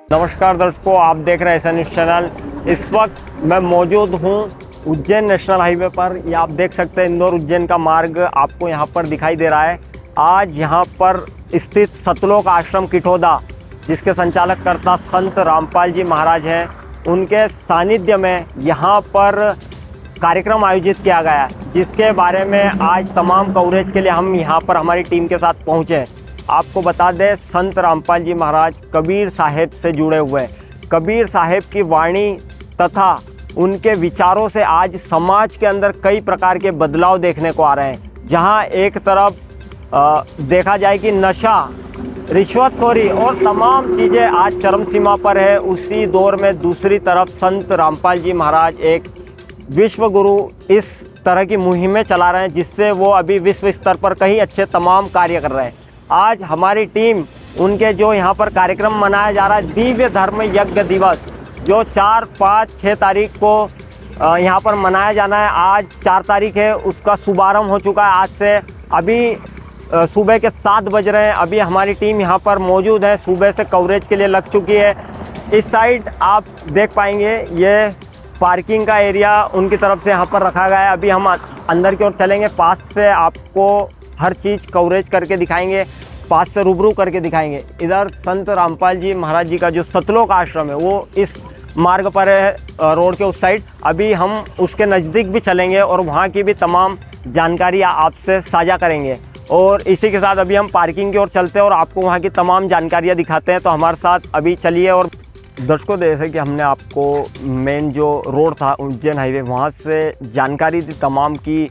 नमस्कार दर्शकों, आप देख रहे हैं ऐसा न्यूज़ चैनल। इस वक्त मैं मौजूद हूँ उज्जैन नेशनल हाईवे पर। ये आप देख सकते हैं इंदौर उज्जैन का मार्ग आपको यहाँ पर दिखाई दे रहा है। आज यहाँ पर स्थित सतलोक आश्रम किठोदा, जिसके संचालक कर्ता संत रामपाल जी महाराज हैं, उनके सानिध्य में यहाँ पर कार्यक्रम आयोजित किया गया है, जिसके बारे में आज तमाम कवरेज के लिए हम यहाँ पर हमारी टीम के साथ पहुँचे। आपको बता दें, संत रामपाल जी महाराज कबीर साहिब से जुड़े हुए हैं। कबीर साहिब की वाणी तथा उनके विचारों से आज समाज के अंदर कई प्रकार के बदलाव देखने को आ रहे हैं। जहां एक तरफ देखा जाए कि नशा, रिश्वतखोरी और तमाम चीज़ें आज चरम सीमा पर है, उसी दौर में दूसरी तरफ संत रामपाल जी महाराज एक विश्व गुरु इस तरह की मुहिमें चला रहे हैं, जिससे वो अभी विश्व स्तर पर कई अच्छे तमाम कार्य कर रहे हैं। आज हमारी टीम उनके जो यहाँ पर कार्यक्रम मनाया जा रहा है, दिव्य धर्म यज्ञ दिवस, जो 4, 5, 6 तारीख को यहाँ पर मनाया जाना है। आज 4 तारीख है, उसका शुभारंभ हो चुका है आज से। अभी सुबह के 7 बज रहे हैं। अभी हमारी टीम यहाँ पर मौजूद है, सुबह से कवरेज के लिए लग चुकी है। इस साइड आप देख पाएंगे, ये पार्किंग का एरिया उनकी तरफ से यहाँ पर रखा गया है। अभी हम अंदर की ओर चलेंगे, पास से आपको हर चीज़ कवरेज करके दिखाएंगे, पास से रूबरू करके दिखाएंगे। इधर संत रामपाल जी महाराज जी का जो सतलोक आश्रम है वो इस मार्ग पर है, रोड के उस साइड। अभी हम उसके नज़दीक भी चलेंगे और वहाँ की भी तमाम जानकारी आपसे साझा करेंगे। और इसी के साथ अभी हम पार्किंग की ओर चलते हैं और आपको वहाँ की तमाम जानकारियाँ दिखाते हैं। तो हमारे साथ अभी चलिए। और दर्शकों, जैसे कि हमने आपको मेन जो रोड था उज्जैन हाईवे, वहाँ से जानकारी दी तमाम की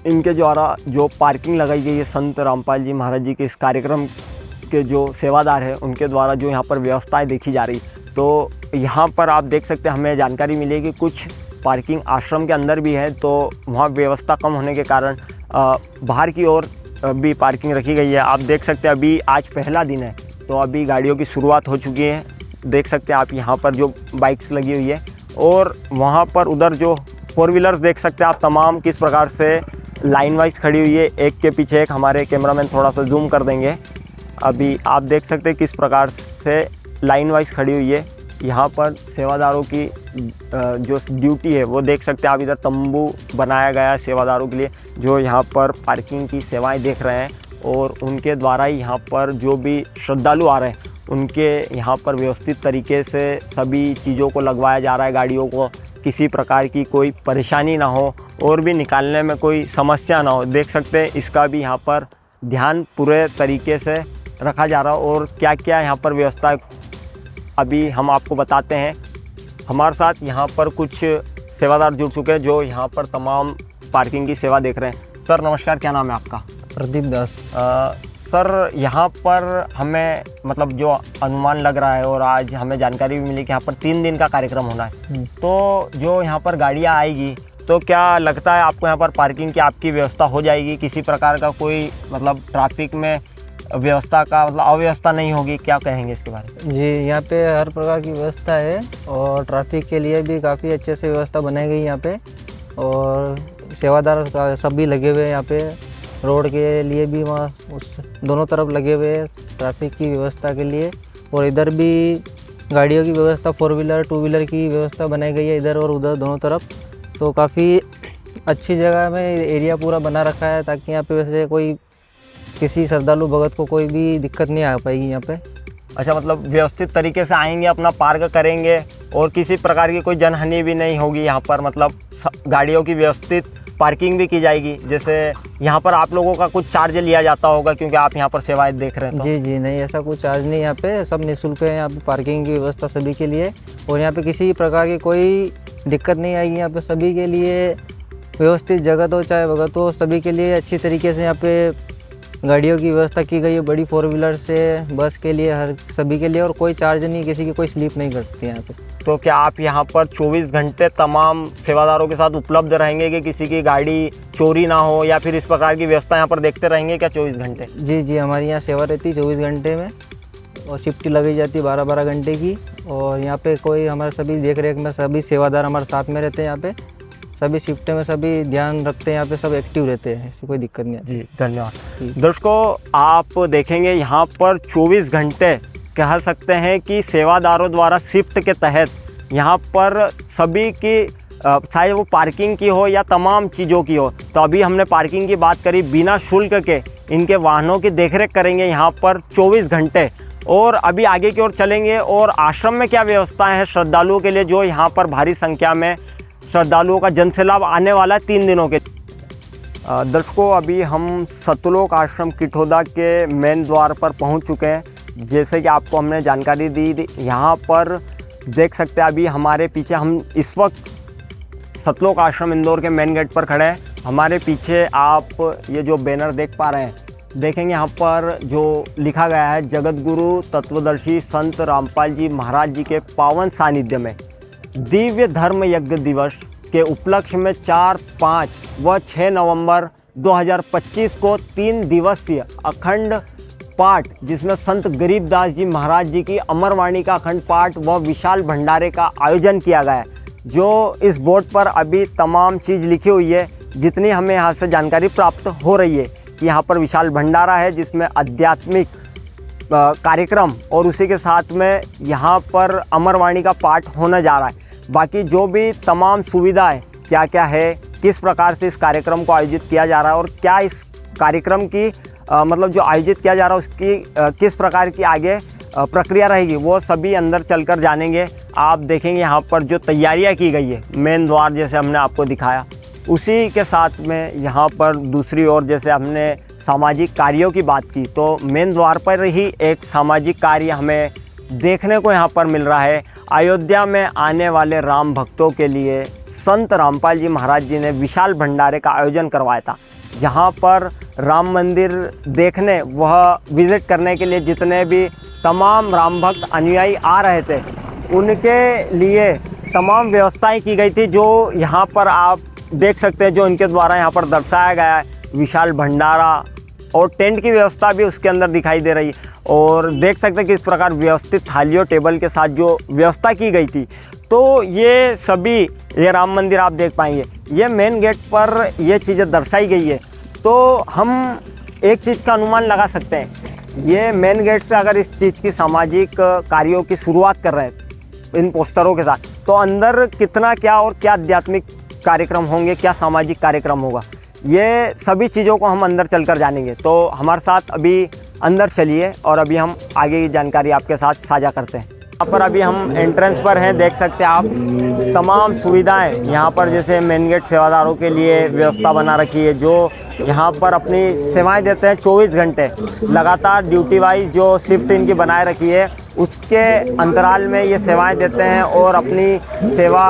इनके द्वारा जो पार्किंग लगाई गई है संत रामपाल जी महाराज जी के इस कार्यक्रम के जो सेवादार हैं उनके द्वारा जो यहाँ पर व्यवस्थाएं देखी जा रही। तो यहाँ पर आप देख सकते हैं, हमें जानकारी मिली कि कुछ पार्किंग आश्रम के अंदर भी है, तो वहाँ व्यवस्था कम होने के कारण बाहर की ओर भी पार्किंग रखी गई है। आप देख सकते हैं अभी आज पहला दिन है, तो अभी गाड़ियों की शुरुआत हो चुकी है। देख सकते हैं आप यहाँ पर जो बाइक्स लगी हुई है, और वहाँ पर उधर जो 4 व्हीलर्स देख सकते हैं आप तमाम किस प्रकार से लाइन वाइज खड़ी हुई है, एक के पीछे एक। हमारे कैमरामैन थोड़ा सा जूम कर देंगे। अभी आप देख सकते हैं किस प्रकार से लाइन वाइज खड़ी हुई है। यहाँ पर सेवादारों की जो ड्यूटी है वो देख सकते हैं आप। इधर तंबू बनाया गया है सेवादारों के लिए, जो यहाँ पर पार्किंग की सेवाएं देख रहे हैं, और उनके द्वारा ही यहाँ पर जो भी श्रद्धालु आ रहे हैं उनके यहाँ पर व्यवस्थित तरीके से सभी चीज़ों को लगवाया जा रहा है। गाड़ियों को किसी प्रकार की कोई परेशानी ना हो और भी निकालने में कोई समस्या ना हो। देख सकते हैं इसका भी यहाँ पर ध्यान पूरे तरीके से रखा जा रहा है। और क्या क्या यहाँ पर व्यवस्था अभी हम आपको बताते हैं। हमारे साथ यहाँ पर कुछ सेवादार जुड़ चुके हैं जो यहाँ पर तमाम पार्किंग की सेवा देख रहे हैं। सर नमस्कार, क्या नाम है आपका? प्रदीप दास। सर, यहाँ पर हमें मतलब जो अनुमान लग रहा है, और आज हमें जानकारी भी मिली कि यहाँ पर 3 दिन का कार्यक्रम होना है, तो जो यहाँ पर गाड़ियाँ आएगी, तो क्या लगता है आपको यहाँ पर पार्किंग की आपकी व्यवस्था हो जाएगी? किसी प्रकार का कोई मतलब ट्रैफिक में व्यवस्था का मतलब अव्यवस्था नहीं होगी? क्या कहेंगे इसके बारे में? जी, यहाँ पे हर प्रकार की व्यवस्था है, और ट्रैफिक के लिए भी काफ़ी अच्छे से व्यवस्था बनाई गई यहाँ पे, और सेवादार सभी लगे हुए हैं यहाँ पे। रोड के लिए भी वहाँ उस दोनों तरफ लगे हुए हैं ट्रैफिक की व्यवस्था के लिए, और इधर भी गाड़ियों की व्यवस्था, 4 व्हीलर 2 व्हीलर की व्यवस्था बनाई गई है इधर और उधर दोनों तरफ। तो काफ़ी अच्छी जगह में एरिया पूरा बना रखा है, ताकि यहाँ पे वैसे कोई किसी श्रद्धालु भगत को कोई भी दिक्कत नहीं आ पाएगी यहाँ पे। अच्छा, मतलब व्यवस्थित तरीके से आएंगे, अपना पार्क करेंगे, और किसी प्रकार की कोई जनहानि भी नहीं होगी यहाँ पर। मतलब गाड़ियों की व्यवस्थित पार्किंग भी की जाएगी। जैसे यहाँ पर आप लोगों का कुछ चार्ज लिया जाता होगा क्योंकि आप यहाँ पर सेवाएं देख रहे हैं? तो जी जी नहीं, ऐसा कुछ चार्ज नहीं, यहाँ पे सब निःशुल्क है। यहाँ पे पार्किंग की व्यवस्था सभी के लिए, और यहाँ पे किसी प्रकार की कोई दिक्कत नहीं आएगी। यहाँ पे सभी के लिए व्यवस्थित जगह तो चाहे भगत हो, सभी के लिए अच्छी तरीके से यहाँ पे गाड़ियों की व्यवस्था की गई है। बड़ी 4 व्हीलर से बस के लिए, हर सभी के लिए, और कोई चार्ज नहीं, किसी की कोई स्लिप नहीं कटती है यहाँ पे। तो क्या आप यहाँ पर 24 घंटे तमाम सेवादारों के साथ उपलब्ध रहेंगे कि किसी की गाड़ी चोरी ना हो, या फिर इस प्रकार की व्यवस्था यहाँ पर देखते रहेंगे क्या 24 घंटे? जी जी, हमारी यहाँ सेवा रहती है 24 घंटे में, और शिफ्ट लगाई जाती है 12-12 घंटे की। और यहाँ पे कोई हमारे सभी देख रेख में सभी सेवादार हमारे साथ में रहते हैं। यहाँ पे सभी शिफ्ट में सभी ध्यान रखते हैं, यहाँ पे सब एक्टिव रहते हैं, ऐसी कोई दिक्कत नहीं है। जी धन्यवाद। दर्शकों, आप देखेंगे यहाँ पर 24 घंटे कह सकते हैं कि सेवादारों द्वारा शिफ्ट के तहत यहाँ पर सभी की चाहे वो पार्किंग की हो या तमाम चीज़ों की हो, तो अभी हमने पार्किंग की बात करी, बिना शुल्क के इनके वाहनों की देखरेख करेंगे यहाँ पर 24 घंटे। और अभी आगे की ओर चलेंगे और आश्रम में क्या व्यवस्थाएं हैं श्रद्धालुओं के लिए, जो यहाँ पर भारी संख्या में श्रद्धालुओं का जनसैलाब आने वाला है 3 दिनों के। दर्शकों, अभी हम सतलोक आश्रम किठोदा के मेन द्वार पर पहुँच चुके हैं। जैसे कि आपको हमने जानकारी दी, यहाँ पर देख सकते हैं अभी हमारे पीछे, हम इस वक्त सतलोक आश्रम इंदौर के मेन गेट पर खड़े हैं। हमारे पीछे आप ये जो बैनर देख पा रहे हैं, देखेंगे यहाँ पर जो लिखा गया है, जगत गुरु तत्वदर्शी संत रामपाल जी महाराज जी के पावन सानिध्य में दिव्य धर्म यज्ञ दिवस के उपलक्ष्य में 4, 5 व 6 नवंबर 2025 को 3 दिवसीय अखंड पाठ, जिसमें संत गरीबदास जी महाराज जी की अमरवाणी का अखंड पाठ व विशाल भंडारे का आयोजन किया गया है। जो इस बोर्ड पर अभी तमाम चीज़ लिखी हुई है, जितनी हमें यहाँ से जानकारी प्राप्त हो रही है कि यहाँ पर विशाल भंडारा है जिसमें आध्यात्मिक कार्यक्रम और उसी के साथ में यहाँ पर अमरवाणी का पाठ होने जा रहा है। बाकी जो भी तमाम सुविधाएं क्या क्या है, किस प्रकार से इस कार्यक्रम को आयोजित किया जा रहा है और क्या इस कार्यक्रम की मतलब जो आयोजित किया जा रहा है उसकी किस प्रकार की आगे प्रक्रिया रहेगी, वो सभी अंदर चलकर जानेंगे। आप देखेंगे यहाँ पर जो तैयारियाँ की गई है, मेन द्वार जैसे हमने आपको दिखाया, उसी के साथ में यहाँ पर दूसरी ओर जैसे हमने सामाजिक कार्यों की बात की, तो मेन द्वार पर ही एक सामाजिक कार्य हमें देखने को यहाँ पर मिल रहा है। अयोध्या में आने वाले राम भक्तों के लिए संत रामपाल जी महाराज जी ने विशाल भंडारे का आयोजन करवाया था, जहाँ पर राम मंदिर देखने वह विज़िट करने के लिए जितने भी तमाम राम भक्त अनुयायी आ रहे थे, उनके लिए तमाम व्यवस्थाएं की गई थी, जो यहाँ पर आप देख सकते हैं, जो इनके द्वारा यहाँ पर दर्शाया गया है। विशाल भंडारा और टेंट की व्यवस्था भी उसके अंदर दिखाई दे रही है। और देख सकते हैं कि इस प्रकार व्यवस्थित थालियों टेबल के साथ जो व्यवस्था की गई थी, तो ये सभी ये राम मंदिर आप देख पाएंगे। ये मेन गेट पर ये चीज़ें दर्शाई गई है, तो हम एक चीज़ का अनुमान लगा सकते हैं, ये मेन गेट से अगर इस चीज़ की सामाजिक कार्यों की शुरुआत कर रहे हैं इन पोस्टरों के साथ, तो अंदर कितना क्या और क्या आध्यात्मिक कार्यक्रम होंगे, क्या सामाजिक कार्यक्रम होगा, ये सभी चीज़ों को हम अंदर चलकर जानेंगे। तो हमारे साथ अभी अंदर चलिए और अभी हम आगे की जानकारी आपके साथ साझा करते हैं। यहाँ पर अभी हम एंट्रेंस पर हैं, देख सकते हैं आप तमाम सुविधाएं यहाँ पर, जैसे मेन गेट सेवादारों के लिए व्यवस्था बना रखी है, जो यहाँ पर अपनी सेवाएं देते हैं 24 घंटे लगातार ड्यूटी वाइज जो शिफ्ट इनकी बनाए रखी है, उसके अंतराल में ये सेवाएं देते हैं और अपनी सेवा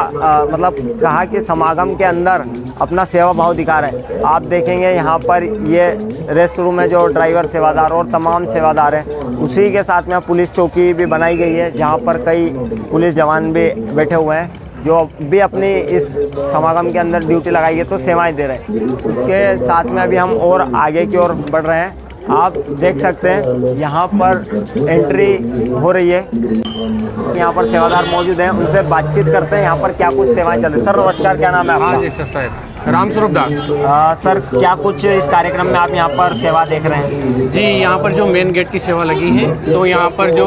मतलब कहा कि समागम के अंदर अपना सेवा भाव दिखा रहे हैं। आप देखेंगे यहाँ पर ये रेस्ट रूम है, जो ड्राइवर सेवादार और तमाम सेवादार हैं, उसी के साथ में पुलिस चौकी भी बनाई गई है, जहाँ पर कई पुलिस जवान भी बैठे हुए हैं, जो भी अपनी इस समागम के अंदर ड्यूटी लगाई है तो सेवाएं दे रहे हैं। उसके साथ में अभी हम और आगे की ओर बढ़ रहे हैं। आप देख सकते हैं यहाँ पर एंट्री हो रही है, यहाँ पर सेवादार मौजूद हैं, उनसे बातचीत करते हैं यहाँ पर क्या कुछ सेवाएं चल रही। सर नमस्कार, क्या नाम है आपका? हाँ जी सर, साहब रामस्वरूप दास। सर क्या कुछ इस कार्यक्रम में आप यहाँ पर सेवा देख रहे हैं? जी, यहाँ पर जो मेन गेट की सेवा लगी है, तो यहाँ पर जो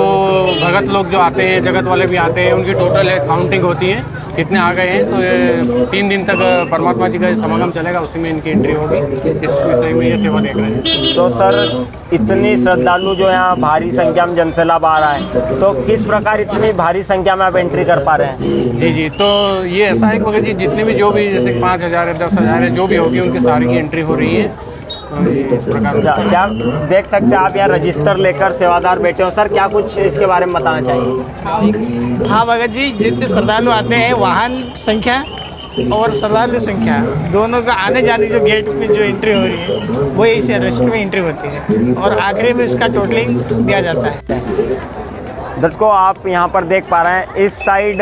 भगत लोग जो आते हैं, जगत वाले भी आते हैं, उनकी टोटल काउंटिंग होती है, कितने आ गए हैं। तो ये 3 दिन तक परमात्मा जी का समागम चलेगा, उसी में इनकी एंट्री होगी। इस विषय में ये सेवा देख रहे हैं। तो सर इतनी श्रद्धालु जो यहाँ भारी संख्या में जनसैलाब आ रहा है, तो किस प्रकार इतनी भारी संख्या में आप एंट्री कर पा रहे हैं? जी, तो ये ऐसा है कि जी जितने भी जो भी जैसे 5,000 है, 10,000 है, जो भी होगी उनकी सारी की एंट्री हो रही है। इस प्रकार क्या देख सकते हैं आप यहाँ रजिस्टर लेकर सेवादार बैठे हो। सर क्या कुछ इसके बारे में बताना चाहिए? हाँ भगत जी, जितने श्रद्धालु आते हैं, वाहन संख्या और श्रद्धालु संख्या दोनों का आने जाने जो गेट में जो एंट्री हो रही है, वो इस रजिस्टर में एंट्री होती है और आखिरी में इसका टोटलिंग दिया जाता है। दर्शकों आप यहाँ पर देख पा रहे हैं, इस साइड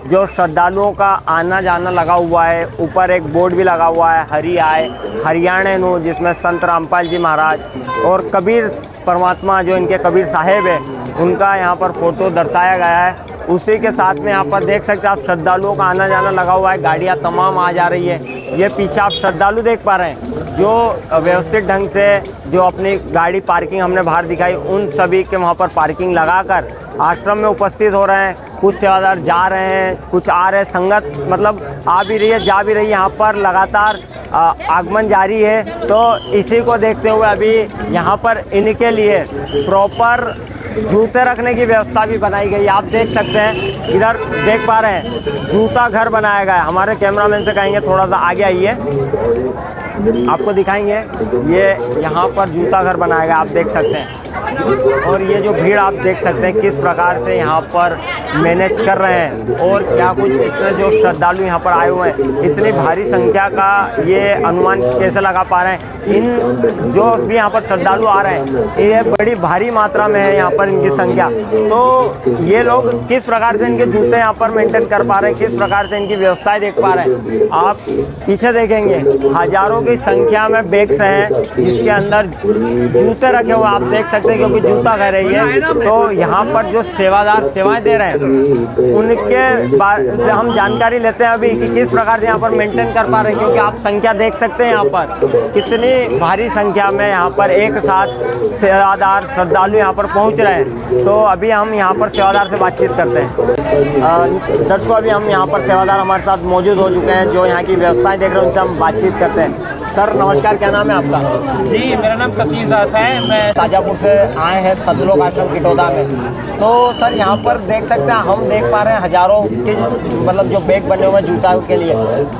जो श्रद्धालुओं का आना जाना लगा हुआ है, ऊपर एक बोर्ड भी लगा हुआ है, हरि आए हरियाणा नु, जिसमें संत रामपाल जी महाराज और कबीर परमात्मा जो इनके कबीर साहेब है, उनका यहाँ पर फोटो दर्शाया गया है। उसी के साथ में यहाँ पर देख सकते हैं आप श्रद्धालुओं का आना जाना लगा हुआ है, गाड़ियाँ तमाम आ जा रही है। ये पीछे आप श्रद्धालु देख पा रहे हैं जो व्यवस्थित ढंग से जो अपनी गाड़ी पार्किंग हमने बाहर दिखाई, उन सभी के वहाँ पर पार्किंग लगाकर आश्रम में उपस्थित हो रहे हैं। कुछ सेवादार जा रहे हैं, कुछ आ रहे हैं, संगत मतलब आ भी रही है जा भी रही है, यहाँ पर लगातार आगमन जारी है। तो इसी को देखते हुए अभी यहाँ पर इनके लिए प्रॉपर जूते रखने की व्यवस्था भी बनाई गई। आप देख सकते हैं इधर देख पा रहे हैं जूता घर बनाया गया है। हमारे कैमरामैन से कहेंगे थोड़ा सा आगे आइए, आपको दिखाएंगे। ये यहाँ पर जूता घर बनाया गया, आप देख सकते हैं। और ये जो भीड़ आप देख सकते हैं किस प्रकार से यहाँ पर मैनेज कर रहे हैं और क्या कुछ इसमें जो श्रद्धालु यहाँ पर आए हुए हैं, इतनी भारी संख्या का ये अनुमान कैसे लगा पा रहे हैं। इन जो भी यहाँ पर श्रद्धालु आ रहे हैं ये बड़ी भारी मात्रा में है यहाँ पर इनकी संख्या। तो ये लोग किस प्रकार से इनके जूते यहाँ पर मेंटेन कर पा रहे हैं, किस प्रकार से इनकी व्यवस्थाएं देख पा रहे हैं। आप पीछे देखेंगे हजारों की संख्या में बैग्स हैं जिसके अंदर जूते रखे हुए आप देख सकते हैं, क्योंकि जूता घर है ये। तो यहाँ पर जो सेवादार सेवाएं दे रहे हैं उनके बारे से हम जानकारी लेते हैं अभी कि किस प्रकार से यहाँ पर मेंटेन कर पा रहे हैं, क्योंकि आप संख्या देख सकते हैं यहाँ पर कितनी भारी संख्या में यहाँ पर एक साथ सेवादार श्रद्धालु यहाँ पर पहुँच रहे हैं। तो अभी हम यहाँ पर सेवादार से बातचीत करते हैं। दर्शकों अभी हम यहाँ पर सेवादार हमारे साथ मौजूद हो चुके हैं जो यहाँ की व्यवस्थाएं देख रहे हैं, उनसे हम बातचीत करते हैं। सर नमस्कार, क्या नाम है आपका? जी मेरा नाम सतीश दास है। मैं ताजापुर से आए हैं सतलोक आश्रम किटौदा में। तो सर यहाँ पर देख सकते हैं हम देख पा रहे हैं हजारों के मतलब जो बैग बने हुए हैं जूता के लिए,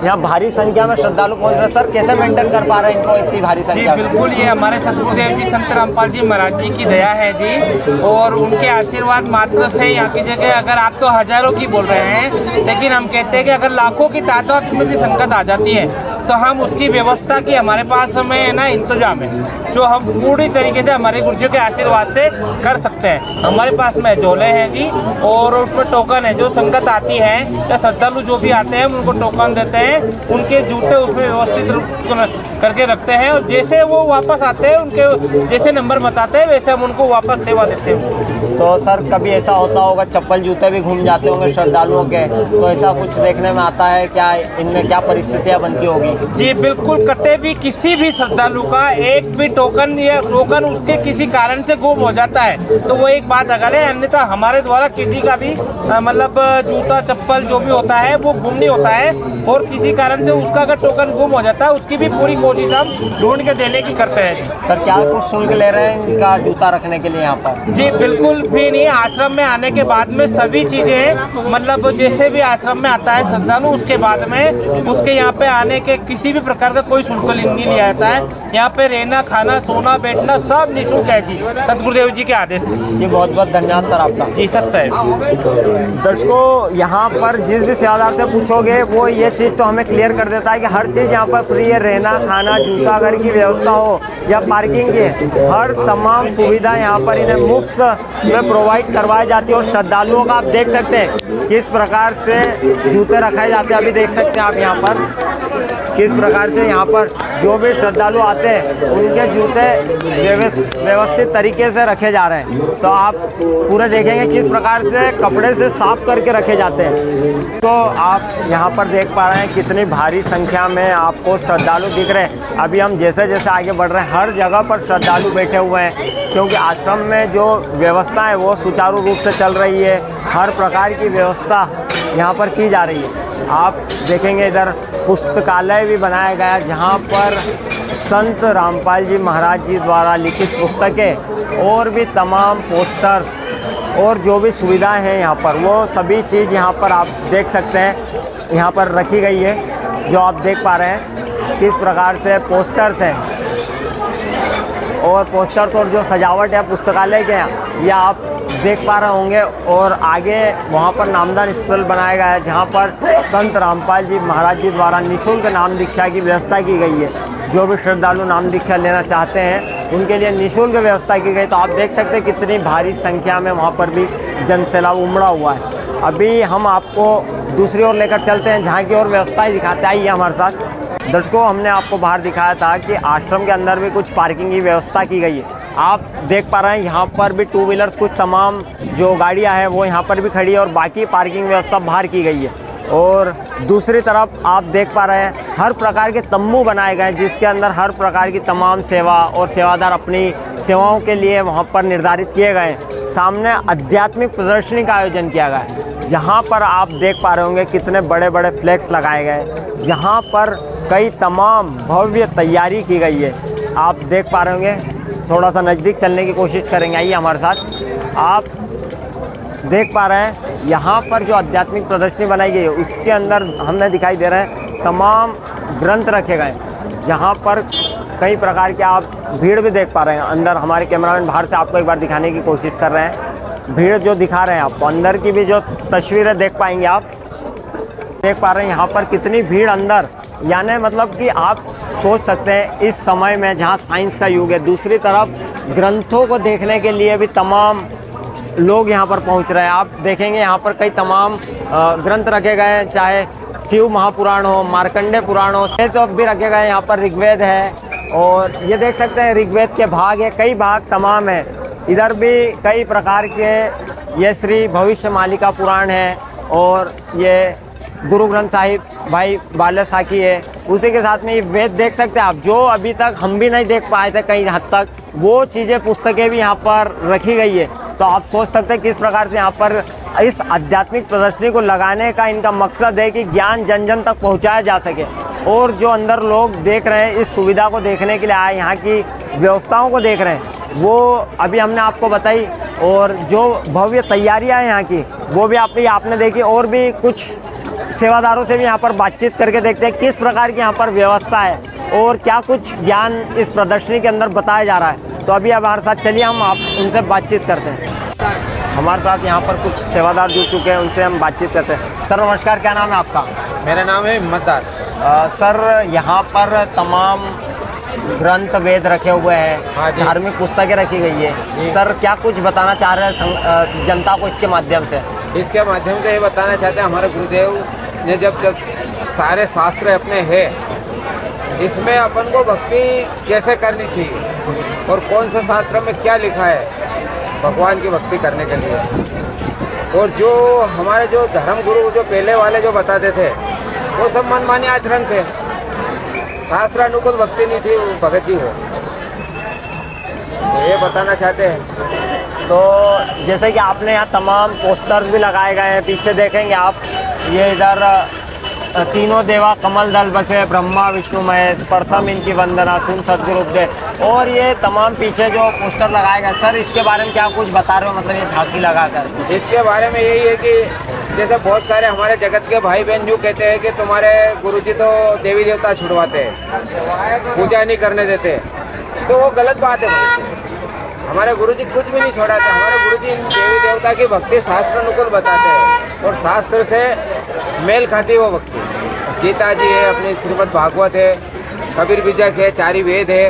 यहाँ भारी संख्या में श्रद्धालु पहुँच रहे हैं। सर कैसे मेंटेन कर पा रहे हैं इनको इतनी भारी संख्या? जी बिल्कुल, ये हमारे सतगुरुदेव जी संत रामपाल जी महाराज जी की दया है जी, और उनके आशीर्वाद मात्र से यहाँ की जगह अगर आप तो हजारों की बोल रहे हैं, लेकिन हम कहते हैं कि अगर लाखों की तादाद में भी संकट आ जाती है तो हम उसकी व्यवस्था की हमारे पास में ना इंतजाम है, जो हम पूरी तरीके से हमारे गुरुजियों के आशीर्वाद से कर सकते हैं। हमारे पास में झोले हैं जी, और उसमें टोकन है। जो संगत आती है या श्रद्धालु जो भी आते हैं उनको टोकन देते हैं, उनके जूते उसमें व्यवस्थित करके रखते हैं, और जैसे वो वापस आते हैं उनके जैसे नंबर बताते हैं वैसे हम उनको वापस सेवा देते हैं। तो सर कभी ऐसा होता होगा चप्पल जूते भी घूम जाते होंगे श्रद्धालुओं के, तो ऐसा कुछ देखने में आता है क्या? इनमें क्या परिस्थितियाँ बनती होगी? जी बिल्कुल, कतई भी किसी भी श्रद्धालु का एक भी टोकन या टोकन उसके किसी कारण से गुम हो जाता है तो वो एक बात अगर है, अन्यथा हमारे द्वारा किसी का भी मतलब जूता चप्पल जो भी होता है वो गुम नहीं होता है, और किसी कारण से उसका अगर टोकन गुम हो जाता है उसकी भी पूरी कोशिश हम ढूंढ के देने की करते हैं। सर क्या कुछ शुल्क ले रहे हैं इनका जूता रखने के लिए यहाँ पर? जी बिल्कुल भी नहीं, आश्रम में आने के बाद में सभी चीज़ें मतलब जैसे भी आश्रम में आता है श्रद्धालु उसके बाद में उसके यहाँ पे आने के किसी भी प्रकार का कोई शुल्क नहीं लिया जाता है। यहाँ पे रहना खाना सोना बैठना सब निःशुल्क है जी, सतगुरुदेव जी के आदेश से। जी बहुत बहुत धन्यवाद सर आपका। जी सत साहब। दर्शकों यहाँ पर जिस भी सेवादार से पूछोगे वो ये चीज़ तो हमें क्लियर कर देता है कि हर चीज़ यहाँ पर फ्री है, रहना खाना जूता घर की व्यवस्था हो या पार्किंग की, हर तमाम सुविधा यहाँ पर इन्हें मुफ्त में प्रोवाइड करवाई जाती है। और श्रद्धालुओं का आप देख सकते हैं किस प्रकार से जूते रखाए जाते हैं, अभी देख सकते हैं आप यहाँ पर किस प्रकार से यहाँ पर जो भी श्रद्धालु आते हैं उनके जूते व्यवस्थित तरीके से रखे जा रहे हैं। तो आप पूरे देखेंगे किस प्रकार से कपड़े से साफ करके रखे जाते हैं। तो आप यहाँ पर देख पा रहे हैं कितनी भारी संख्या में आपको श्रद्धालु दिख रहे हैं। अभी हम जैसे जैसे आगे बढ़ रहे हैं हर जगह पर श्रद्धालु बैठे हुए हैं, क्योंकि आश्रम में जो व्यवस्था है वो सुचारू रूप से चल रही है। हर प्रकार की व्यवस्था यहाँ पर की जा रही है। आप देखेंगे इधर पुस्तकालय भी बनाया गया जहाँ पर संत रामपाल जी महाराज जी द्वारा लिखित पुस्तकें और भी तमाम पोस्टर्स और जो भी सुविधाएं हैं यहाँ पर वो सभी चीज़ यहाँ पर आप देख सकते हैं यहाँ पर रखी गई है। जो आप देख पा रहे हैं किस प्रकार से पोस्टर्स हैं और पोस्टर्स और जो सजावट है पुस्तकालय के यहाँ ये आप देख पा रहे होंगे। और आगे वहाँ पर नामदान स्थल बनाया गया है जहाँ पर संत रामपाल जी महाराज जी द्वारा निःशुल्क नाम दीक्षा की व्यवस्था की गई है। जो भी श्रद्धालु नाम दीक्षा लेना चाहते हैं उनके लिए निःशुल्क व्यवस्था की गई। तो आप देख सकते हैं कितनी भारी संख्या में वहाँ पर भी जनसैलाब उमड़ा हुआ है। अभी हम आपको दूसरी ओर लेकर चलते हैं जहाँ की और व्यवस्थाएँ दिखाते हैं। आइए हमारे साथ। दर्शकों हमने आपको बाहर दिखाया था कि आश्रम के अंदर भी कुछ पार्किंग की व्यवस्था की गई है। आप देख पा रहे हैं यहाँ पर भी टू व्हीलर्स कुछ तमाम जो गाड़ियाँ हैं वो यहाँ पर भी खड़ी है और बाकी पार्किंग व्यवस्था बाहर की गई है। और दूसरी तरफ आप देख पा रहे हैं हर प्रकार के तंबू बनाए गए हैं जिसके अंदर हर प्रकार की तमाम सेवा और सेवादार अपनी सेवाओं के लिए वहाँ पर निर्धारित किए गए हैं। सामने आध्यात्मिक प्रदर्शनी का आयोजन किया गया है जहाँ पर आप देख पा रहे होंगे कितने बड़े बड़े फ्लैग्स लगाए गए, जहाँ पर कई तमाम भव्य तैयारी की गई है। आप देख पा रहे होंगे, थोड़ा सा नज़दीक चलने की कोशिश करेंगे, आइए हमारे साथ। आप देख पा रहे हैं यहाँ पर जो आध्यात्मिक प्रदर्शनी बनाई गई है उसके अंदर हमने दिखाई दे रहे हैं तमाम ग्रंथ रखे गए, जहाँ पर कई प्रकार के आप भीड़ भी देख पा रहे हैं। अंदर हमारे कैमरामैन बाहर से आपको एक बार दिखाने की कोशिश कर रहे हैं, भीड़ जो दिखा रहे हैं आपको, अंदर की भी जो तस्वीरें देख पाएंगे आप, देख पा रहे हैं यहाँ पर कितनी भीड़ अंदर, यानी मतलब कि आप सोच सकते हैं इस समय में जहाँ साइंस का युग है, दूसरी तरफ ग्रंथों को देखने के लिए भी तमाम लोग यहाँ पर पहुँच रहे हैं। आप देखेंगे यहाँ पर कई तमाम ग्रंथ रखे गए हैं, चाहे शिव महापुराण हो, मार्कंडे पुराण हो, तो भी रखे गए। यहाँ पर ऋग्वेद है और ये देख सकते हैं ऋग्वेद के भाग है, कई भाग तमाम है। इधर भी कई प्रकार के ये श्री भविष्य मालिका पुराण है और ये गुरु ग्रंथ साहिब भाई बाला साकी है। उसी के साथ में ये वेद देख सकते हैं आप, जो अभी तक हम भी नहीं देख पाए थे कई हद तक, वो चीज़ें पुस्तकें भी यहाँ पर रखी गई है। तो आप सोच सकते हैं किस प्रकार से यहाँ पर इस आध्यात्मिक प्रदर्शनी को लगाने का इनका मकसद है कि ज्ञान जन जन तक पहुँचाया जा सके। और जो अंदर लोग देख रहे हैं इस सुविधा को देखने के लिए आए, यहाँ की व्यवस्थाओं को देख रहे हैं, वो अभी हमने आपको बताई। और जो भव्य तैयारियाँ हैं यहाँ की वो भी आपने देखी। और भी कुछ सेवादारों से भी यहाँ पर बातचीत करके देखते हैं किस प्रकार की यहाँ पर व्यवस्था है और क्या कुछ ज्ञान इस प्रदर्शनी के अंदर बताया जा रहा है। तो अभी हमारे साथ चलिए हम उनसे बातचीत करते हैं। हमारे साथ यहाँ पर कुछ सेवादार जुड़ चुके हैं, उनसे हम बातचीत करते हैं। सर नमस्कार, क्या नाम है आपका? मेरा नाम है हिम्मत दास। सर यहाँ पर तमाम ग्रंथ वेद रखे हुए हैं, हाँ जी। धार्मिक पुस्तकें रखी गई है। सर क्या कुछ बताना चाह रहे हैं जनता को इसके माध्यम से? इसके माध्यम से ये बताना चाहते हैं, हमारे गुरुदेव ने जब सारे शास्त्र अपने हैं, इसमें अपन को भक्ति कैसे करनी चाहिए और कौन सा शास्त्र में क्या लिखा है भगवान की भक्ति करने के लिए। और जो हमारे जो धर्म गुरु जो पहले वाले जो बताते थे वो सब मनमानी आचरण थे, शास्त्र अनुकूल भक्ति नहीं थी भगत जी हो। तो ये बताना चाहते हैं। तो जैसे कि आपने यहाँ तमाम पोस्टर्स भी लगाए गए हैं, पीछे देखेंगे आप, ये इधर तीनों देवा कमल दल बसे, ब्रह्मा विष्णु महेश, प्रथम इनकी वंदना, सुन सद्गुरु उपदेश, और ये तमाम पीछे जो पोस्टर लगाए गए। सर इसके बारे में क्या कुछ बता रहे हो, मतलब ये झांकी लगाकर? इसके बारे में यही है कि जैसे बहुत सारे हमारे जगत के भाई बहन जो कहते हैं कि तुम्हारे गुरुजी तो देवी देवता छुड़वाते हैं, पूजा नहीं करने देते, तो वो गलत बात है। हमारे गुरुजी कुछ भी नहीं छोड़ाते। हमारे गुरुजी देवी देवता की भक्ति शास्त्र अनुकूल बताते हैं और शास्त्र से मेल खाती है वो भक्ति। गीता जी है, अपनी श्रीमद् भागवत है, कबीर बीजक है, चारी वेद है,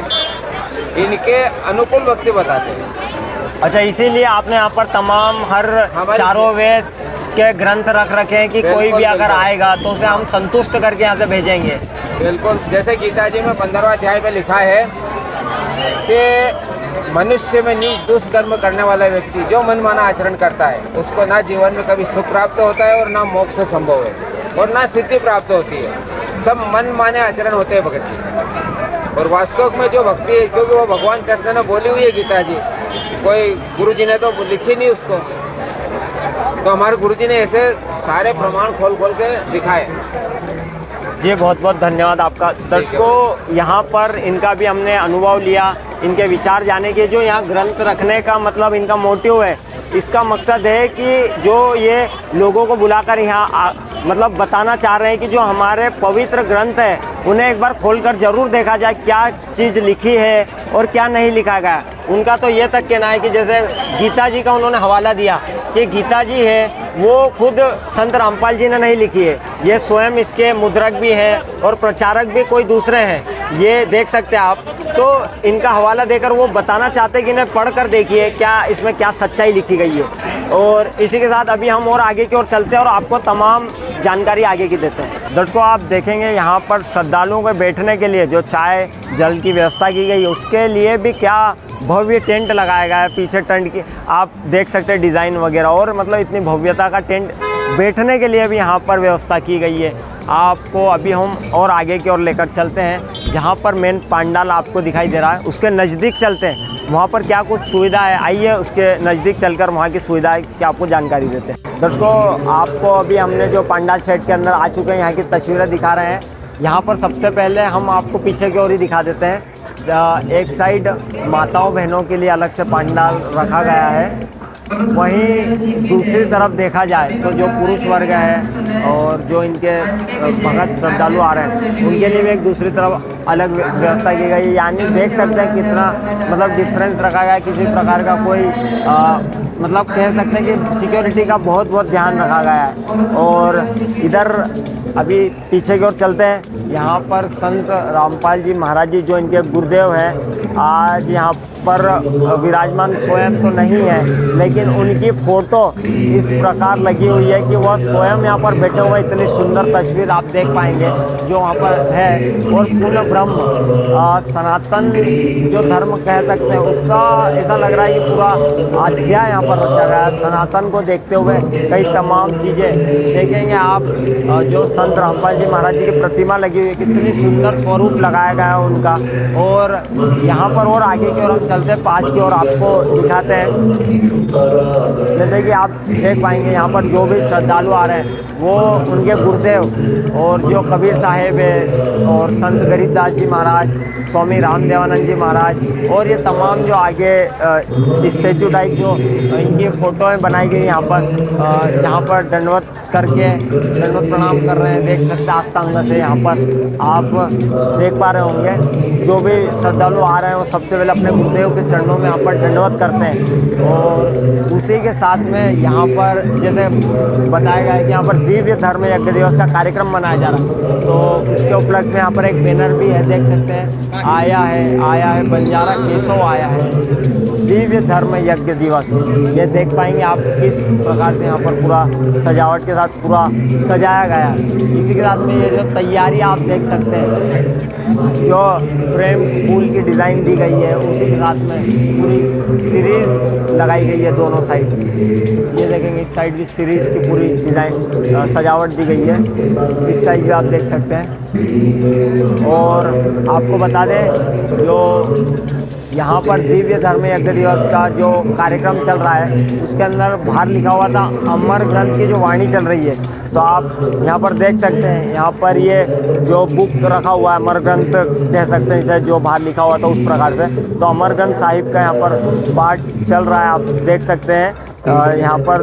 इनके अनुकूल भक्ति बताते हैं। अच्छा, इसीलिए आपने यहाँ पर तमाम हर चारों वेद के ग्रंथ रख रखे हैं कि कोई भी अगर आएगा तो उसे हम संतुष्ट करके यहाँ से भेजेंगे। बिल्कुल, जैसे गीता जी में 15वां अध्याय में लिखा है कि मनुष्य में नीच दुष्कर्म करने वाला व्यक्ति जो मनमाना आचरण करता है उसको ना जीवन में कभी सुख प्राप्त होता है और ना मोक्ष संभव है और ना सिद्धि प्राप्त होती है। सब मनमाने आचरण होते हैं भगत जी। और वास्तव में जो भक्ति है, क्योंकि वो भगवान कृष्ण ने बोली हुई है गीता जी, कोई गुरुजी ने तो लिखी नहीं उसको, तो हमारे गुरुजी ने ऐसे सारे प्रमाण खोल खोल के दिखाए। जी बहुत बहुत धन्यवाद आपका। दर्शकों, यहाँ पर इनका भी हमने अनुभव लिया, इनके विचार जाने के। जो यहाँ ग्रंथ रखने का मतलब इनका मोटिव है, इसका मकसद है कि जो ये लोगों को बुलाकर यहाँ मतलब बताना चाह रहे हैं कि जो हमारे पवित्र ग्रंथ है उन्हें एक बार खोलकर ज़रूर देखा जाए क्या चीज़ लिखी है और क्या नहीं लिखा गया। उनका तो ये तक कहना है कि जैसे गीता जी का उन्होंने हवाला दिया कि गीता जी है वो खुद संत रामपाल जी ने नहीं लिखी है, ये स्वयं इसके मुद्रक भी हैं और प्रचारक भी कोई दूसरे हैं, ये देख सकते हैं आप। तो इनका हवाला देकर वो बताना चाहते हैं कि इन्हें पढ़ कर देखिए क्या इसमें क्या सच्चाई लिखी गई है। और इसी के साथ अभी हम और आगे की ओर चलते हैं और आपको तमाम जानकारी आगे की देते हैं। दर्शकों, आप देखेंगे यहाँ पर श्रद्धालुओं को बैठने के लिए जो चाय जल की व्यवस्था की गई है उसके लिए भी क्या भव्य टेंट लगाया गया है। पीछे टेंट की आप देख सकते हैं डिज़ाइन वगैरह, और मतलब इतनी भव्यता का टेंट, बैठने के लिए भी यहाँ पर व्यवस्था की गई है। आपको अभी हम और आगे की ओर लेकर चलते हैं, जहाँ पर मेन पंडाल आपको दिखाई दे रहा है, उसके नज़दीक चलते हैं। वहाँ पर क्या कुछ सुविधा है, आइए उसके नज़दीक चलकर वहाँ की सुविधा की आपको जानकारी देते हैं। दोस्तों, आपको अभी हमने जो पंडाल सेट के अंदर आ चुके हैं, यहाँ की तस्वीरें दिखा रहे हैं। यहाँ पर सबसे पहले हम आपको पीछे की ओर ही दिखा देते हैं। एक साइड माताओं बहनों के लिए अलग से पंडाल रखा गया है, वहीं दूसरी तरफ देखा जाए तो जो पुरुष वर्ग है और जो इनके भगत श्रद्धालु आ रहे हैं, उनके लिए भी एक दूसरी तरफ अलग व्यवस्था की गई है। यानी देख सकते हैं कितना मतलब डिफरेंस रखा गया है। किसी प्रकार का कोई मतलब कह सकते हैं कि सिक्योरिटी का बहुत ध्यान रखा गया है। और इधर अभी पीछे की ओर चलते हैं। यहाँ पर संत रामपाल जी महाराज जी जो इनके गुरुदेव हैं, आज यहाँ पर विराजमान स्वयं तो नहीं है, लेकिन उनकी फ़ोटो इस प्रकार लगी हुई है कि वह स्वयं यहाँ पर बैठे हुए, इतनी सुंदर तस्वीर आप देख पाएंगे जो वहाँ पर है। और पूर्ण ब्रह्म सनातन जो धर्म कह सकते हैं, उसका ऐसा लग रहा है कि पूरा अध्याय यहाँ पर रचा गया है। सनातन को देखते हुए कई तमाम चीज़ें देखेंगे आप। जो संत रामपाल जी महाराज जी की प्रतिमा लगी हुई है, कितनी सुंदर स्वरूप लगाया गया है उनका। और यहाँ पर और आगे की ओर हम चलते हैं, पास की ओर आपको दिखाते हैं। जैसे कि आप देख पाएंगे यहाँ पर जो भी श्रद्धालु आ रहे हैं वो उनके गुरुदेव और जो कबीर साहेब है और संत गरीबदास जी महाराज, स्वामी रामदेवानंद जी महाराज, और ये तमाम जो आगे स्टैचू टाइप जो इनकी फ़ोटोएँ बनाई गई यहाँ पर, जहाँ पर दंडवत करके दंडवत प्रणाम कर रहे हैं। देख सकते हैं आस्तांग से यहाँ पर आप देख पा रहे होंगे। जो भी श्रद्धालु आ रहे हैं वो सबसे पहले अपने गुरुदेव के चरणों में यहाँ पर दंडवत करते हैं। और उसी के साथ में यहाँ पर जैसे बताया गया है कि यहाँ पर दिव्य धर्म यज्ञ दिवस का कार्यक्रम मनाया जा रहा है, तो उसके उपलक्ष्य में यहाँ पर एक बैनर भी है, देख सकते हैं, आया है बंजारा केशव आया है, दिव्य धर्म यज्ञ दिवस। ये देख पाएंगे आप किस प्रकार से यहाँ पर पूरा सजावट के साथ पूरा सजाया गया है। इसी के साथ में ये जो तैयारी आप देख सकते हैं, जो फ्रेम फूल की डिज़ाइन दी गई है, उसी के साथ में पूरी सीरीज़ लगाई गई है दोनों साइड। ये देखेंगे इस साइड भी सीरीज़ की पूरी डिज़ाइन सजावट दी गई है, इस साइड भी आप देख सकते हैं। और आपको बता दें जो यहाँ पर दिव्य धर्म यज्ञ दिवस का जो कार्यक्रम चल रहा है, उसके अंदर बाहर लिखा हुआ था अमर ग्रंथ की जो वाणी चल रही है, तो आप यहाँ पर देख सकते हैं। यहाँ पर ये जो बुक रखा हुआ है, अमर ग्रंथ कह सकते हैं इसे, जो बाहर लिखा हुआ था उस प्रकार से, तो अमर ग्रंथ साहिब का यहाँ पर पाठ चल रहा है, आप देख सकते हैं। यहाँ पर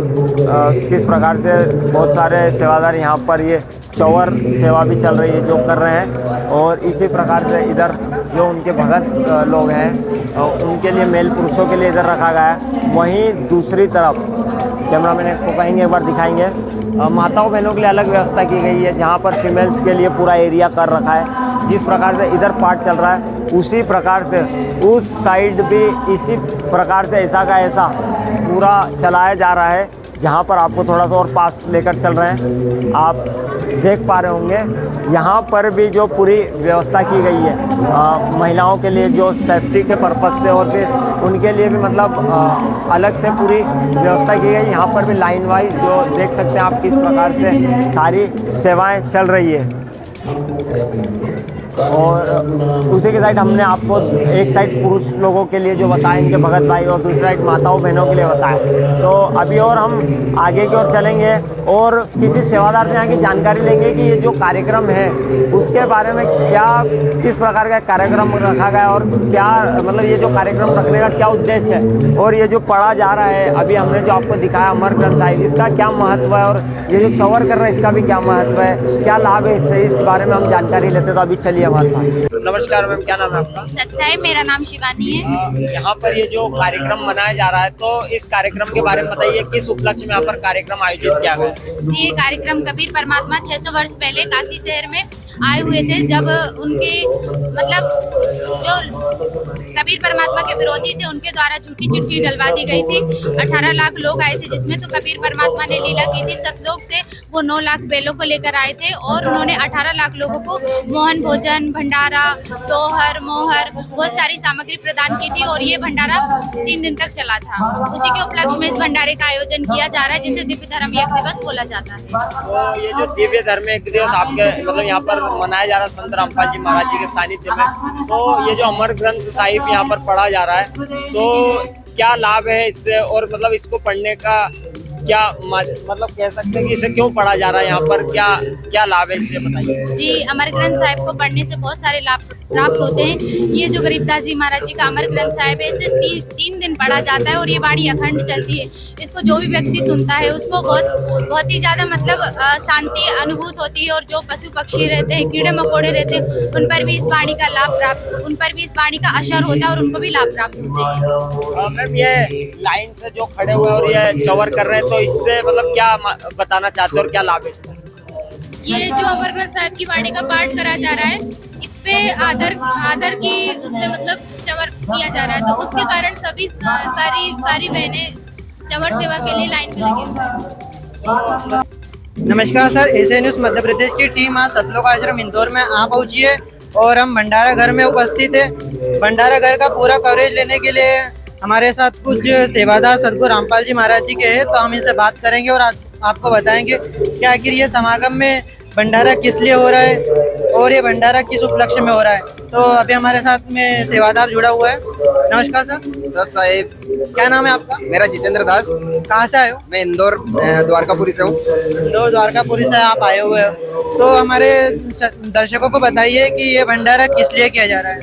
किस प्रकार से बहुत सारे सेवादार यहाँ पर ये चौवर सेवा भी चल रही है जो कर रहे हैं। और इसी प्रकार से इधर जो उनके भगत लोग हैं उनके लिए, मेल पुरुषों के लिए इधर रखा गया है। वहीं दूसरी तरफ कैमरामैन को कहेंगे एक बार दिखाएंगे, माताओं बहनों के लिए अलग व्यवस्था की गई है, जहाँ पर फीमेल्स के लिए पूरा एरिया कर रखा है। जिस प्रकार से इधर पार्ट चल रहा है, उसी प्रकार से उस साइड भी इसी प्रकार से ऐसा का ऐसा पूरा चलाया जा रहा है। जहाँ पर आपको थोड़ा सा और पास लेकर चल रहे हैं, आप देख पा रहे होंगे यहाँ पर भी जो पूरी व्यवस्था की गई है महिलाओं के लिए, जो सेफ्टी के पर्पज़ से, और फिर उनके लिए भी मतलब अलग से पूरी व्यवस्था की गई। यहाँ पर भी लाइन वाइज जो देख सकते हैं आप किस प्रकार से सारी सेवाएं चल रही है। और दूसरे के साइड हमने आपको एक साइड पुरुष लोगों के लिए जो बताया इनके भगत भाई, और दूसरी साइड माताओं बहनों के लिए बताया। तो अभी और हम आगे की ओर चलेंगे और किसी सेवादार से यहाँ की जानकारी लेंगे कि ये जो कार्यक्रम है उसके बारे में क्या, किस प्रकार का कार्यक्रम रखा गया और क्या मतलब ये जो कार्यक्रम रखने का क्या उद्देश्य है, और ये जो पढ़ा जा रहा है अभी हमने जो आपको दिखाया अमर ग्रंथ साहिब, इसका क्या महत्व है, और ये जो चौवर कर रहा है इसका भी क्या महत्व है, क्या लाभ है इससे, इस बारे में हम जानकारी लेते। तो अभी चलिए हमारे साथ। नमस्कार मैम, क्या नाम है आपका? सच्चाई, मेरा नाम शिवानी है। यहाँ पर ये जो कार्यक्रम मनाया जा रहा है, तो इस कार्यक्रम के बारे में बताइए, किस उपलक्ष्य में यहाँ पर कार्यक्रम आयोजित किया गया? जी, ये कार्यक्रम कबीर परमात्मा 600 वर्ष पहले काशी शहर में आए हुए थे जब उनके मतलब जो कबीर परमात्मा के विरोधी थे उनके द्वारा झूठी चिट्ठी डलवा दी गई थी। 18 लाख लोग आए थे जिसमें तो कबीर परमात्मा ने लीला की थी। सतलोक से वो 9 लाख बेलों को लेकर आए थे और उन्होंने 18 लाख लोगों को मोहन भोजन, भंडारा, दोहर, मोहर बहुत सारी सामग्री प्रदान की थी और ये भंडारा 3 दिन तक चला था। उसी के उपलक्ष्य में इस भंडारे का आयोजन किया जा रहा है जिसे दिव्य धर्म यज्ञ दिवस बोला जाता है। तो ये जो दिव्य धर्म यज्ञ दिवस आपके मतलब यहाँ पर मनाया जा रहा है संत रामपाल जी महाराज जी के सानिध्य में, तो ये जो अमर ग्रंथ साहिब यहाँ पर पढ़ा जा रहा है तो क्या लाभ है इससे, और मतलब इसको पढ़ने का क्या मतलब कह सकते हैं कि इसे क्यों पढ़ा जा रहा है यहाँ पर, क्या क्या लाभ है इससे बताइए। जी, अमर ग्रंथ साहिब को पढ़ने से बहुत सारे लाभ प्राप्त होते हैं। ये जो गरीबदास जी महाराज जी का अमर ग्रंथ साहिब है इसे 3 दिन पढ़ा जाता है और ये वाणी अखंड चलती है। इसको जो भी व्यक्ति सुनता है उसको बहुत ही ज़्यादा मतलब शांति अनुभूत होती है और जो पशु पक्षी रहते हैं, कीड़े मकोड़े रहते हैं, उन पर भी इस वाणी का लाभ प्राप्त, उन पर भी इस वाणी का असर होता है और उनको भी लाभ प्राप्त होते हैं। मैम ये लाइन से जो खड़े हुए और ये चवर कर रहे हैं तो इससे मतलब क्या बताना चाहते हो और क्या लाभ है इसका? ये जो अमर ग्रंथ साहिब की वाणी का पाठ करा जा रहा है इस पे आदर की उससे मतलब चवर किया जा रहा है, तो उसके कारण सभी सारी बहनें चवर सेवा के लिए लाइन में लगी हुई हैं। नमस्कार sir, Asia news Madhya Pradesh की टीम आज सतलोक आश्रम इंदौर में आ पहुंची है और हम भंडारा घर में उपस्थित है। भंडारा घर का पूरा कवरेज लेने के लिए हमारे साथ कुछ सेवादार सदगुरु रामपाल जी महाराज जी के हैं, तो हम इनसे बात करेंगे और आपको बताएंगे कि आखिर ये समागम में भंडारा किस लिए हो रहा है और ये भंडारा किस उपलक्ष्य में हो रहा है। तो अभी हमारे साथ में सेवादार जुड़ा हुआ है। नमस्कार सर साहेब, क्या नाम है आपका? मेरा जितेंद्र दास। कहाँ से आए हो? मैं इंदौर द्वारकापुरी से हूँ। इंदौर द्वारकापुरी से आप आए हुए हो, तो हमारे दर्शकों को बताइए कि ये भंडारा किस लिए किया जा रहा है।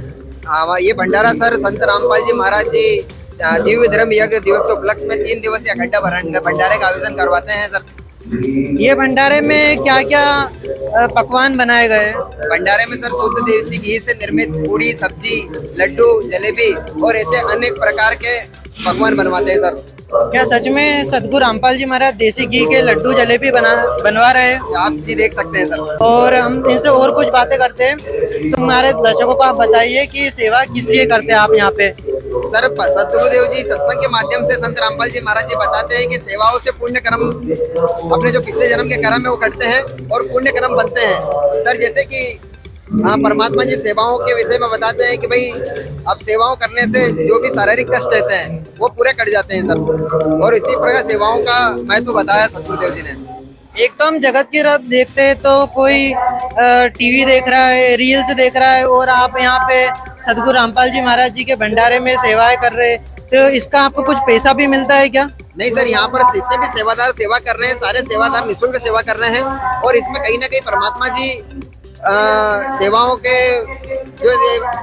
हाँ, ये भंडारा सर संत रामपाल जी महाराज जी दिव्य धर्म यज्ञ दिवस के उपलक्ष्य में 3 दिवसीय अखंड भंडारे का आयोजन करवाते हैं सर। ये भंडारे में क्या क्या पकवान बनाए गए? भंडारे में सर शुद्ध देसी घी से निर्मित पूड़ी, सब्जी, लड्डू, जलेबी और ऐसे अनेक प्रकार के पकवान बनवाते हैं सर। क्या सच में सदगुरु रामपाल जी महाराज देसी घी के लड्डू जलेबी बनवा रहे हैं? आप जी देख सकते हैं सर। और हम इनसे और कुछ बातें करते हैं, तो हमारे दर्शकों को आप बताइए कि सेवा किस लिए करते हैं आप यहाँ पे? सर सतगुरुदेव जी सत्संग के माध्यम से संत रामपाल जी महाराज जी बताते हैं कि सेवाओं से पुण्य कर्म अपने जो पिछले जन्म के कर्म है वो करते हैं और पुण्य कर्म बनते हैं सर। जैसे कि परमात्मा जी सेवाओं के विषय में बताते हैं कि भाई अब सेवाओं करने से जो भी शारीरिक कष्ट रहते हैं वो पूरे कट जाते हैं सर, और इसी प्रकार सेवाओं का महत्व बताया सतगुरुदेव जी ने। एक तो हम जगत की तरफ देखते हैं तो कोई टीवी देख रहा है, रील्स देख रहा है, और आप यहाँ पे सदगुरु रामपाल जी महाराज जी के भंडारे में सेवाएं कर रहे हैं, तो इसका आपको कुछ पैसा भी मिलता है क्या? नहीं सर, यहाँ पर जितने भी सेवादार सेवा कर रहे हैं सारे सेवादार निःशुल्क सेवा कर रहे हैं, और इसमें कहीं ना कहीं परमात्मा जी सेवाओं के जो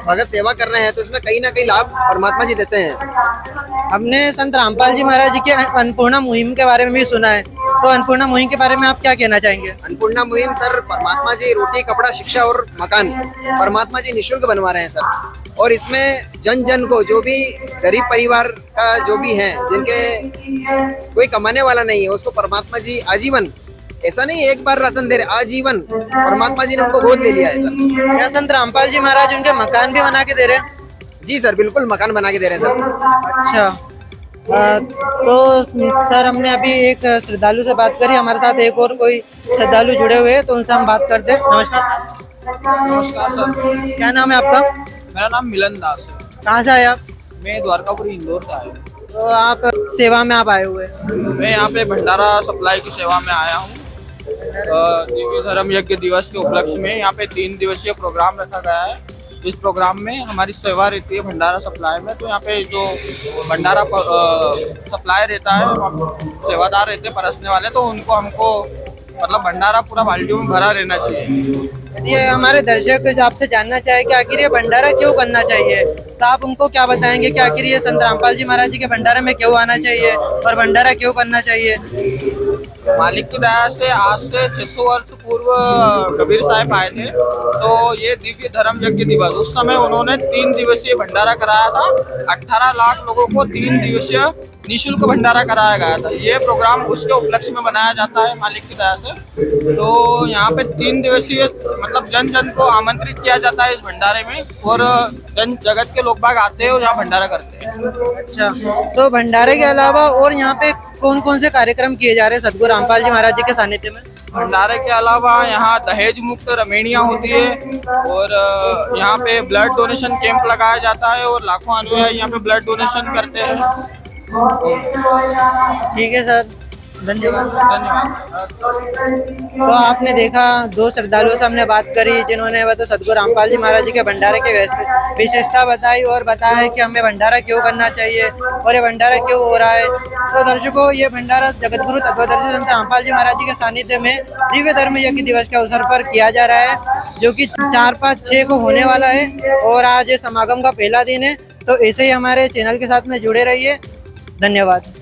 भगत सेवा कर रहे हैं तो इसमें कहीं ना कहीं लाभ परमात्मा जी देते हैं। हमने संत रामपाल जी महाराज जी के अन्नपूर्णा मुहिम के बारे में भी सुना है, तो अन्नपूर्णा मुहिम के बारे में आप क्या कहना चाहेंगे? अन्नपूर्णा मुहिम सर, परमात्मा जी रोटी, कपड़ा, शिक्षा और मकान परमात्मा जी निःशुल्क बनवा रहे हैं सर, और इसमें जन जन को जो भी गरीब परिवार का जो भी है जिनके कोई कमाने वाला नहीं है उसको परमात्मा जी आजीवन, ऐसा नहीं एक बार राशन दे रहे, आजीवन परमात्मा जी ने उनको गोद ले लिया है सर। क्या संत रामपाल जी महाराज उनके मकान भी बना के दे रहे हैं? जी सर, बिल्कुल मकान बना के दे रहे हैं सर। अच्छा, तो सर हमने अभी एक श्रद्धालु से बात करी, हमारे साथ एक और कोई श्रद्धालु जुड़े हुए हैं, तो उनसे हम बात करते हैं। नमस्कार सर। नमस्कार सर, क्या नाम है आपका? मेरा नाम मिलन दास है। कहाँ से आए आप? मैं द्वारकापुरी इंदौर से आया हूँ। तो आप सेवा में आप आए हुए हैं? मैं यहाँ पे भंडारा सप्लाई की सेवा में आया हूँ। दिव्य धर्म यज्ञ दिवस के उपलक्ष्य में यहाँ पे 3 दिवसीय प्रोग्राम रखा गया है। इस प्रोग्राम में हमारी सेवा रहती है भंडारा सप्लाई में, तो यहाँ पे जो भंडारा सप्लाई रहता है, सेवादार रहते हैं परसने वाले, तो उनको हमको मतलब भंडारा पूरा बाल्टियों में भरा रहना चाहिए। ये हमारे दर्शक आपसे जानना चाहे कि आखिर ये भंडारा क्यों करना चाहिए, तो आप उनको क्या बताएंगे कि आखिर ये संत रामपाल जी महाराज जी के भंडारे में क्यों आना चाहिए और भंडारा क्यों करना चाहिए? मालिक की दया से आज से 600 वर्ष पूर्व कबीर साहब आए थे, तो ये दिव्य धर्म यज्ञ दिवस, उस समय उन्होंने 3 दिवसीय भंडारा कराया था। 18 लाख लोगों को 3 दिवसीय निःशुल्क भंडारा कराया गया था। ये प्रोग्राम उसके उपलक्ष्य में बनाया जाता है मालिक की दया से। तो यहाँ पे 3 दिवसीय मतलब जन जन को आमंत्रित किया जाता है इस भंडारे में, और जन जगत के लोग बाग आते हैं और यहाँ भंडारा करते हैं। अच्छा, तो भंडारे के अलावा और यहाँ पे कौन कौन से कार्यक्रम किए जा रहे हैं सदगुरु रामपाल जी महाराज जी के सानिध्य में? भंडारे के अलावा यहाँ दहेज मुक्त रमेणियाँ होती है, और यहाँ पे ब्लड डोनेशन कैंप लगाया जाता है और लाखों अनुयायी यहाँ पे ब्लड डोनेशन करते हैं। ठीक है सर, धन्यवाद। धन्यवाद। तो आपने देखा, दो श्रद्धालुओं से हमने बात करी जिन्होंने तो सदगुरु रामपाल जी महाराज जी के भंडारे की विशेषता बताई और बताया कि हमें भंडारा क्यों करना चाहिए और ये भंडारा क्यों हो रहा है। तो दर्शकों, ये भंडारा जगतगुरु तत्वदर्शी संत रामपाल जी महाराज जी के सानिध्य में दिव्य धर्म यज्ञ दिवस के अवसर पर किया जा रहा है, जो कि 4, 5, 6 को होने वाला है और आज समागम का पहला दिन है। तो ऐसे ही हमारे चैनल के साथ में जुड़े रहिए। धन्यवाद।